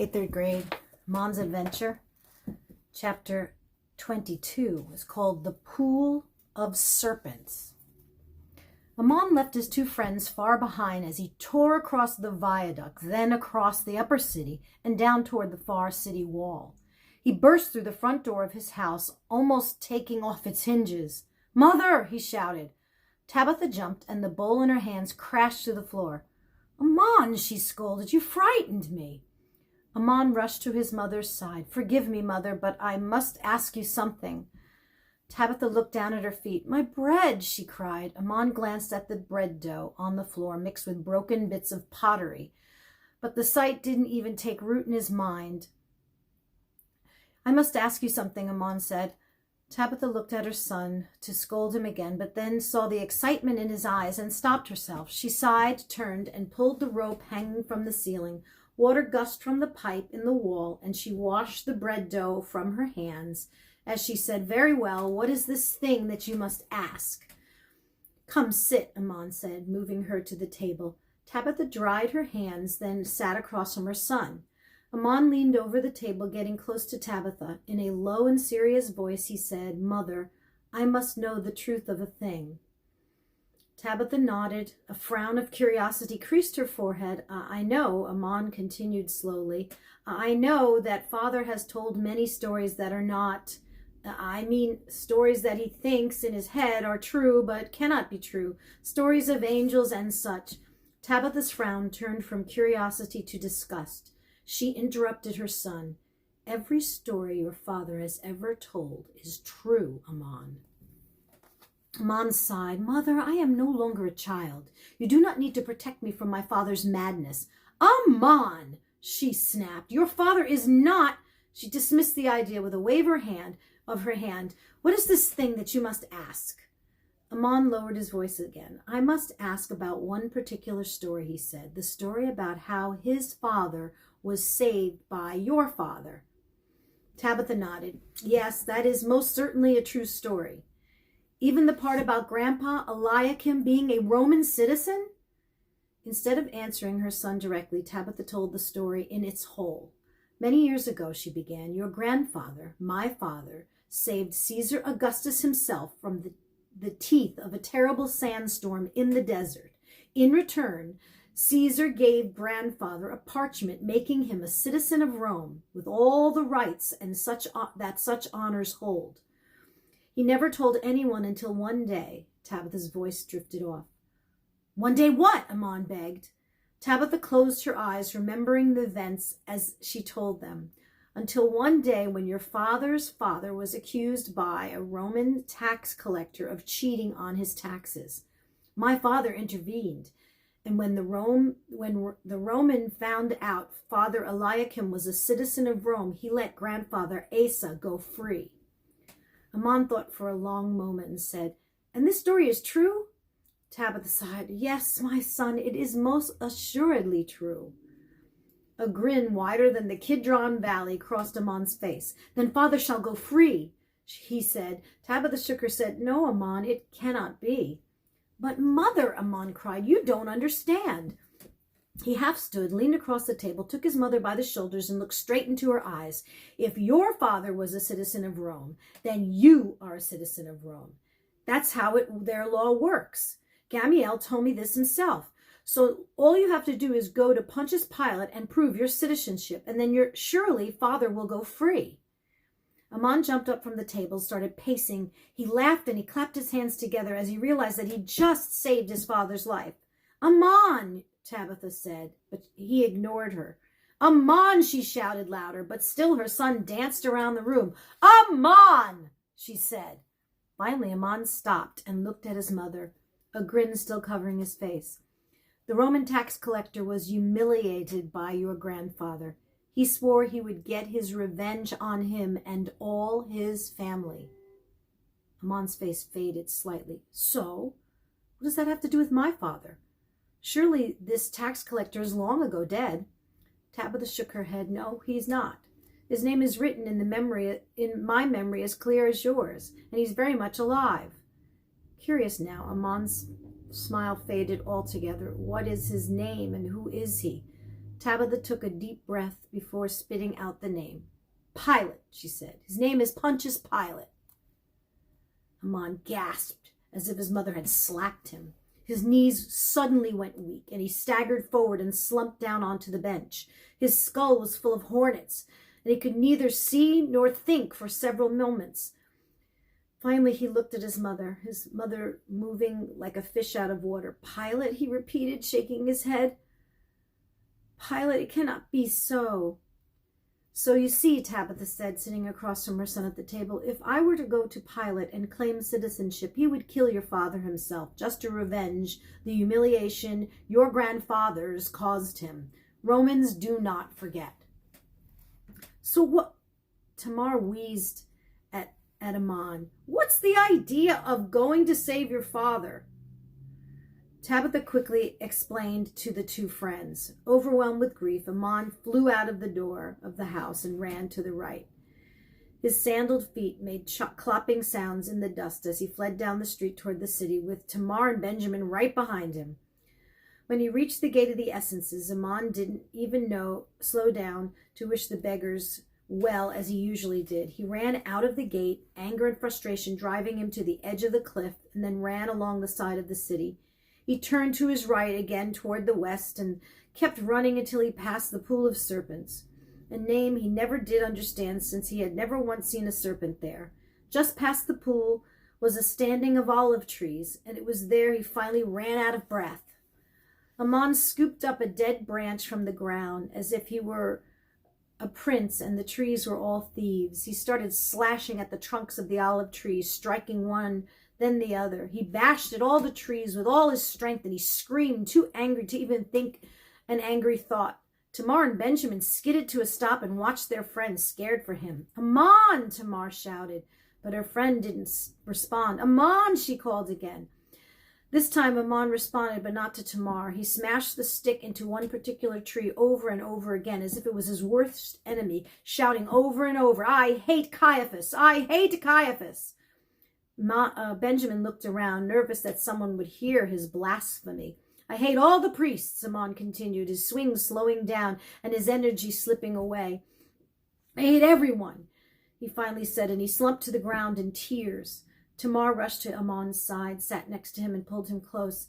Third grade, Amon's Adventure, chapter 22 is called The Pool of Serpents. Amon left his two friends far behind as he tore across the viaduct, then across the upper city and down toward the far city wall. He burst through the front door of his house, almost taking off its hinges. "Mother!" he shouted. Tabitha jumped, and the bowl in her hands crashed to the floor. "Amon," she scolded, "you frightened me." Amon rushed to his mother's side. "Forgive me, mother, but I must ask you something." Tabitha looked down at her feet. "My bread," she cried. Amon glanced at the bread dough on the floor, mixed with broken bits of pottery. But the sight didn't even take root in his mind. "I must ask you something," Amon said. Tabitha looked at her son to scold him again, but then saw the excitement in his eyes and stopped herself. She sighed, turned, and pulled the rope hanging from the ceiling. Water gushed from the pipe in the wall, and she washed the bread dough from her hands as she said, "Very well, what is this thing that you must ask?" "Come sit," Amon said, moving her to the table. Tabitha dried her hands, then sat across from her son. Amon leaned over the table, getting close to Tabitha. In a low and serious voice, he said, "Mother, I must know the truth of a thing." Tabitha nodded. A frown of curiosity creased her forehead. I know," Amon continued slowly, "I know that Father has told many stories that are not, stories that he thinks in his head are true but cannot be true, stories of angels and such." Tabitha's frown turned from curiosity to disgust. She interrupted her son. "Every story your father has ever told is true, Amon." Amon sighed. "Mother, I am no longer a child. You do not need to protect me from my father's madness." "Amon!" she snapped. "Your father is not—" She dismissed the idea with a wave of her hand. "What is this thing that you must ask?" Amon lowered his voice again. "I must ask about one particular story," he said. "The story about how his father was saved by your father." Tabitha nodded. "Yes, that is most certainly a true story." "Even the part about Grandpa Eliakim being a Roman citizen?" Instead of answering her son directly, Tabitha told the story in its whole. "Many years ago," she began, "your grandfather, my father, saved Caesar Augustus himself from the teeth of a terrible sandstorm in the desert. In return, Caesar gave grandfather a parchment making him a citizen of Rome with all the rights and such honors hold. He never told anyone until one day." Tabitha's voice drifted off. "One day what?" Amon begged. Tabitha closed her eyes, remembering the events as she told them. "Until one day when your father's father was accused by a Roman tax collector of cheating on his taxes. My father intervened, and when the Roman found out Father Eliakim was a citizen of Rome, he let grandfather Asa go free." Amon thought for a long moment and said, "And this story is true?" Tabitha sighed. "Yes, my son, it is most assuredly true." A grin wider than the Kidron Valley crossed Amon's face. "Then father shall go free," he said. Tabitha shook her head. "No, Amon, it cannot be." "But mother," Amon cried, "you don't understand." He half stood, leaned across the table, took his mother by the shoulders, and looked straight into her eyes. "If your father was a citizen of Rome, then you are a citizen of Rome. That's how their law works. Gamaliel told me this himself. So all you have to do is go to Pontius Pilate and prove your citizenship, and then surely father will go free." Amon jumped up from the table, started pacing. He laughed and he clapped his hands together as he realized that he'd just saved his father's life. "Amon!" Tabitha said, but he ignored her. "Amon!" she shouted louder, but still her son danced around the room. "Amon!" she said. Finally, Amon stopped and looked at his mother, a grin still covering his face. "The Roman tax collector was humiliated by your grandfather. He swore he would get his revenge on him and all his family." Amon's face faded slightly. "So? What does that have to do with my father? Surely this tax collector is long ago dead." Tabitha shook her head. "No, he's not. His name is written in my memory as clear as yours, and he's very much alive." Curious now, Amon's smile faded altogether. "What is his name and who is he?" Tabitha took a deep breath before spitting out the name. Pilate, she said. His name is Pontius Pilate. Amon gasped as if his mother had slapped him. His knees suddenly went weak, and he staggered forward and slumped down onto the bench. His skull was full of hornets, and he could neither see nor think for several moments. Finally, he looked at his mother moving like a fish out of water. Pilate, he repeated, shaking his head. Pilate, it cannot be so. So you see, Tabitha said, sitting across from her son at the table, if I were to go to Pilate and claim citizenship, he would kill your father himself, just to revenge the humiliation your grandfathers caused him. Romans do not forget. So what? Tamar wheezed at Amon. What's the idea of going to save your father? Tabitha quickly explained to the two friends. Overwhelmed with grief, Amon flew out of the door of the house and ran to the right. His sandaled feet made clopping sounds in the dust as he fled down the street toward the city, with Tamar and Benjamin right behind him. When he reached the gate of the Essences, Amon didn't even slow down to wish the beggars well as he usually did. He ran out of the gate, anger and frustration driving him to the edge of the cliff, and then ran along the side of the city. He turned to his right again toward the west and kept running until he passed the Pool of Serpents, a name he never did understand since he had never once seen a serpent there. Just past the pool was a standing of olive trees, and it was there he finally ran out of breath. Amon scooped up a dead branch from the ground as if he were a prince and the trees were all thieves. He started slashing at the trunks of the olive trees, striking one, then the other. He bashed at all the trees with all his strength, and he screamed, too angry to even think an angry thought. Tamar and Benjamin skidded to a stop and watched their friend, scared for him. Amon, Tamar shouted, but her friend didn't respond. Amon, she called again. This time Amon responded, but not to Tamar. He smashed the stick into one particular tree over and over again, as if it was his worst enemy, shouting over and over, I hate Caiaphas! I hate Caiaphas! Benjamin looked around, nervous that someone would hear his blasphemy. I hate all the priests, Amon continued, his swing slowing down and his energy slipping away. I hate everyone, he finally said, and he slumped to the ground in tears. Tamar rushed to Amon's side, sat next to him, and pulled him close.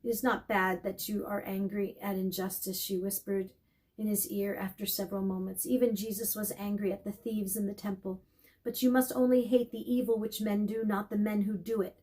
It is not bad that you are angry at injustice, she whispered in his ear after several moments. Even Jesus was angry at the thieves in the temple. But you must only hate the evil which men do, not the men who do it.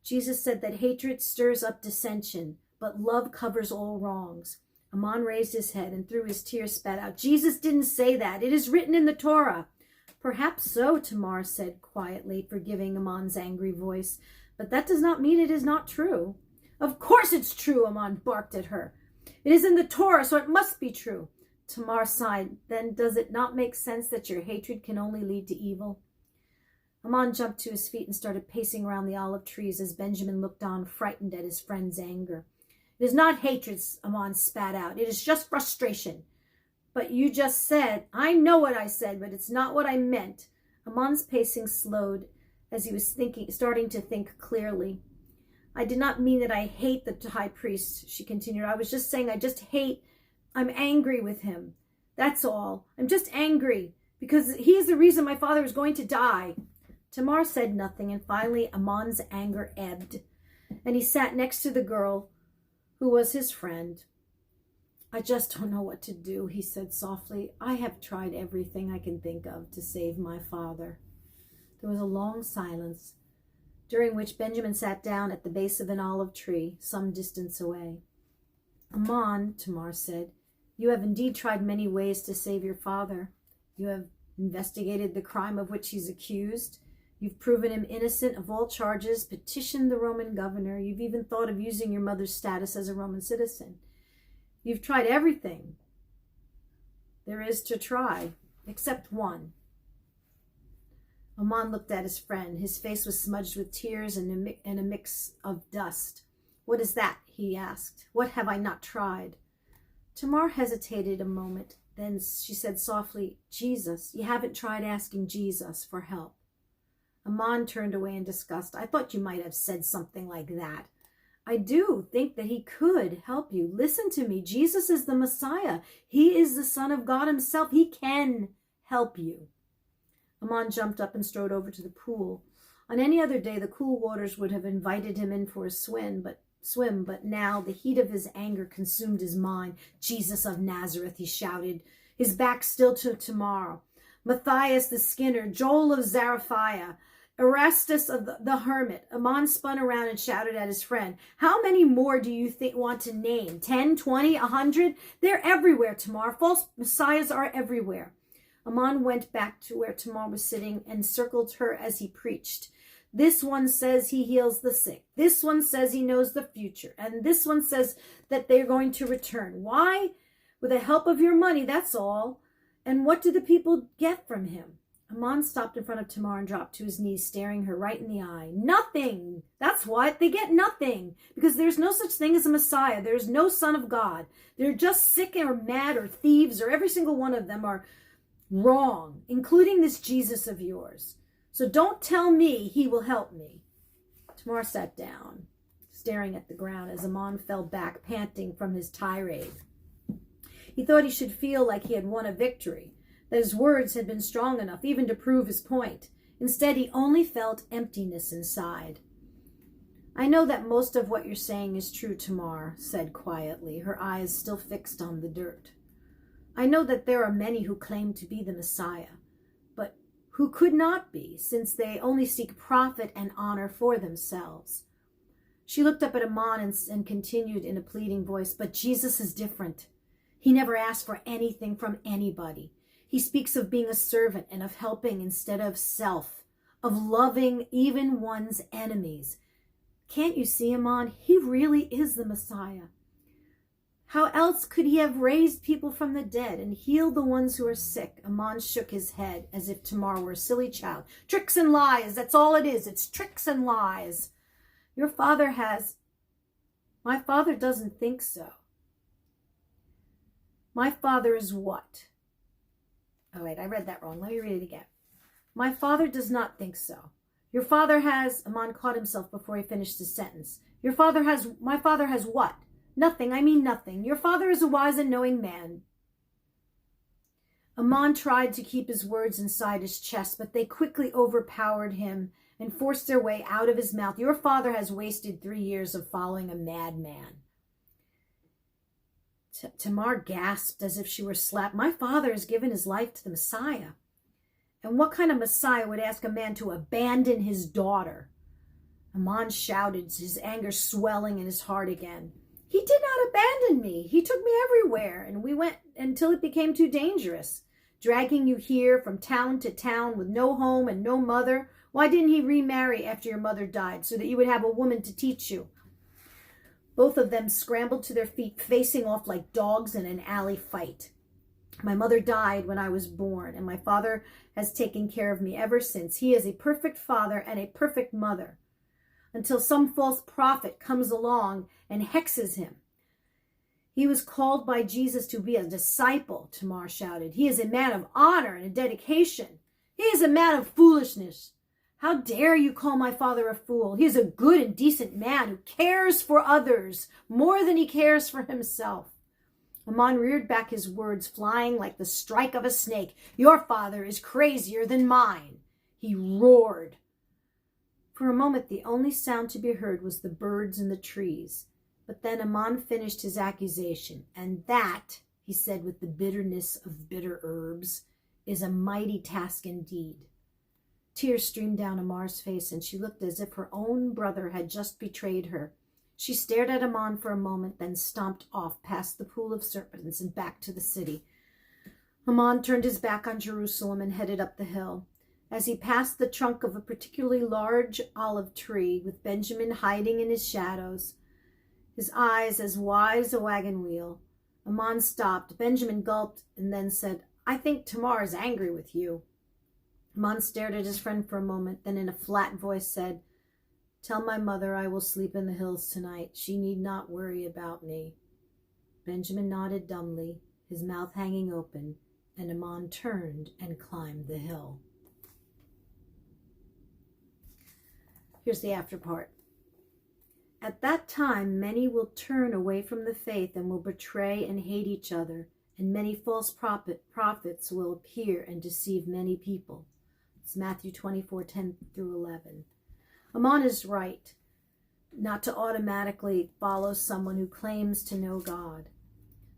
Jesus said that hatred stirs up dissension, but love covers all wrongs. Amon raised his head and through his tears spat out, Jesus didn't say that. It is written in the Torah. Perhaps so, Tamar said quietly, forgiving Amon's angry voice. But that does not mean it is not true. Of course it's true, Amon barked at her. It is in the Torah, so it must be true. Tamar sighed. Then does it not make sense that your hatred can only lead to evil? Amon jumped to his feet and started pacing around the olive trees as Benjamin looked on, frightened at his friend's anger. It is not hatred, Amon spat out. It is just frustration. But you just said, I know what I said, but it's not what I meant. Amon's pacing slowed as he was starting to think clearly. I did not mean that I hate the high priest, she continued. I was just saying I'm angry with him. That's all. I'm just angry because he is the reason my father is going to die. Tamar said nothing, and finally Amon's anger ebbed, and he sat next to the girl who was his friend. I just don't know what to do, he said softly. I have tried everything I can think of to save my father. There was a long silence, during which Benjamin sat down at the base of an olive tree some distance away. Amon, Tamar said, you have indeed tried many ways to save your father. You have investigated the crime of which he's accused. You've proven him innocent of all charges, petitioned the Roman governor. You've even thought of using your mother's status as a Roman citizen. You've tried everything there is to try, except one. Amon looked at his friend. His face was smudged with tears and a mix of dust. What is that? He asked. What have I not tried? Tamar hesitated a moment. Then she said softly, Jesus. You haven't tried asking Jesus for help. Amon turned away in disgust. I thought you might have said something like that. I do think that he could help you. Listen to me. Jesus is the Messiah. He is the Son of God himself. He can help you. Amon jumped up and strode over to the pool. On any other day, the cool waters would have invited him in for a swim, but now the heat of his anger consumed his mind. Jesus of Nazareth, he shouted, his back still to Tamar. Matthias the Skinner, Joel of Zarephath, Erastus of the Hermit. Amon spun around and shouted at his friend, how many more do you want to name? 10, 20, 100? They're everywhere, Tamar. False messiahs are everywhere. Amon went back to where Tamar was sitting and circled her as he preached. This one says he heals the sick. This one says he knows the future. And this one says that they're going to return. Why? With the help of your money, that's all. And what do the people get from him? Amon stopped in front of Tamar and dropped to his knees, staring her right in the eye. Nothing. That's what. They get nothing. Because there's no such thing as a Messiah. There's no Son of God. They're just sick or mad or thieves, or every single one of them are wrong, including this Jesus of yours. So don't tell me he will help me. Tamar sat down, staring at the ground as Amon fell back, panting from his tirade. He thought he should feel like he had won a victory, that his words had been strong enough even to prove his point. Instead, he only felt emptiness inside. I know that most of what you're saying is true, Tamar said quietly, her eyes still fixed on the dirt. I know that there are many who claim to be the Messiah, but who could not be, since they only seek profit and honor for themselves. She looked up at Amon and continued in a pleading voice, but Jesus is different. He never asked for anything from anybody. He speaks of being a servant and of helping instead of self, of loving even one's enemies. Can't you see, Amon? He really is the Messiah. How else could he have raised people from the dead and healed the ones who are sick? Amon shook his head as if Tamar were a silly child. Tricks and lies, that's all it is. It's tricks and lies. Your father has... My father doesn't think so. My father is what? Oh, wait, I read that wrong. Let me read it again. My father does not think so. Your father has... Amon caught himself before he finished his sentence. My father has what? Nothing, I mean nothing. Your father is a wise and knowing man. Amon tried to keep his words inside his chest, but they quickly overpowered him and forced their way out of his mouth. Your father has wasted 3 years of following a madman. Tamar gasped as if she were slapped. My father has given his life to the Messiah. And what kind of Messiah would ask a man to abandon his daughter? Amon shouted, his anger swelling in his heart again. He did not abandon me. He took me everywhere, and we went until it became too dangerous, dragging you here from town to town with no home and no mother. Why didn't he remarry after your mother died so that you would have a woman to teach you? Both of them scrambled to their feet, facing off like dogs in an alley fight. My mother died when I was born, and my father has taken care of me ever since. He is a perfect father and a perfect mother, until some false prophet comes along and hexes him. He was called by Jesus to be a disciple, Tamar shouted. He is a man of honor and a dedication. He is a man of foolishness. How dare you call my father a fool? He is a good and decent man who cares for others more than he cares for himself. Amon reared back, his words flying like the strike of a snake. Your father is crazier than mine. He roared. For a moment, the only sound to be heard was the birds in the trees. But then Amon finished his accusation. And that, he said with the bitterness of bitter herbs, is a mighty task indeed. Tears streamed down Amar's face, and she looked as if her own brother had just betrayed her. She stared at Amon for a moment, then stomped off past the pool of serpents and back to the city. Amon turned his back on Jerusalem and headed up the hill. As he passed the trunk of a particularly large olive tree, with Benjamin hiding in his shadows, his eyes as wide as a wagon wheel, Amon stopped. Benjamin gulped and then said, I think Tamar is angry with you. Amon stared at his friend for a moment, then in a flat voice said, Tell my mother I will sleep in the hills tonight. She need not worry about me. Benjamin nodded dumbly, his mouth hanging open, and Amon turned and climbed the hill. Here's the after part. At that time, many will turn away from the faith and will betray and hate each other, and many false prophets will appear and deceive many people. It's Matthew 24:10 through 11. Amon is right not to automatically follow someone who claims to know God.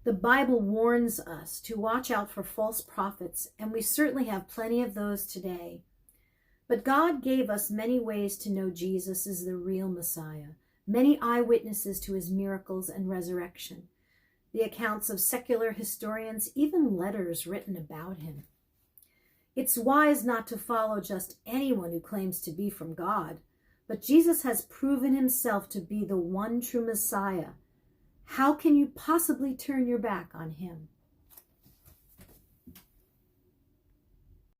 The Bible warns us to watch out for false prophets, and we certainly have plenty of those today. But God gave us many ways to know Jesus is the real Messiah, many eyewitnesses to his miracles and resurrection, the accounts of secular historians, even letters written about him. It's wise not to follow just anyone who claims to be from God, but Jesus has proven himself to be the one true Messiah. How can you possibly turn your back on him?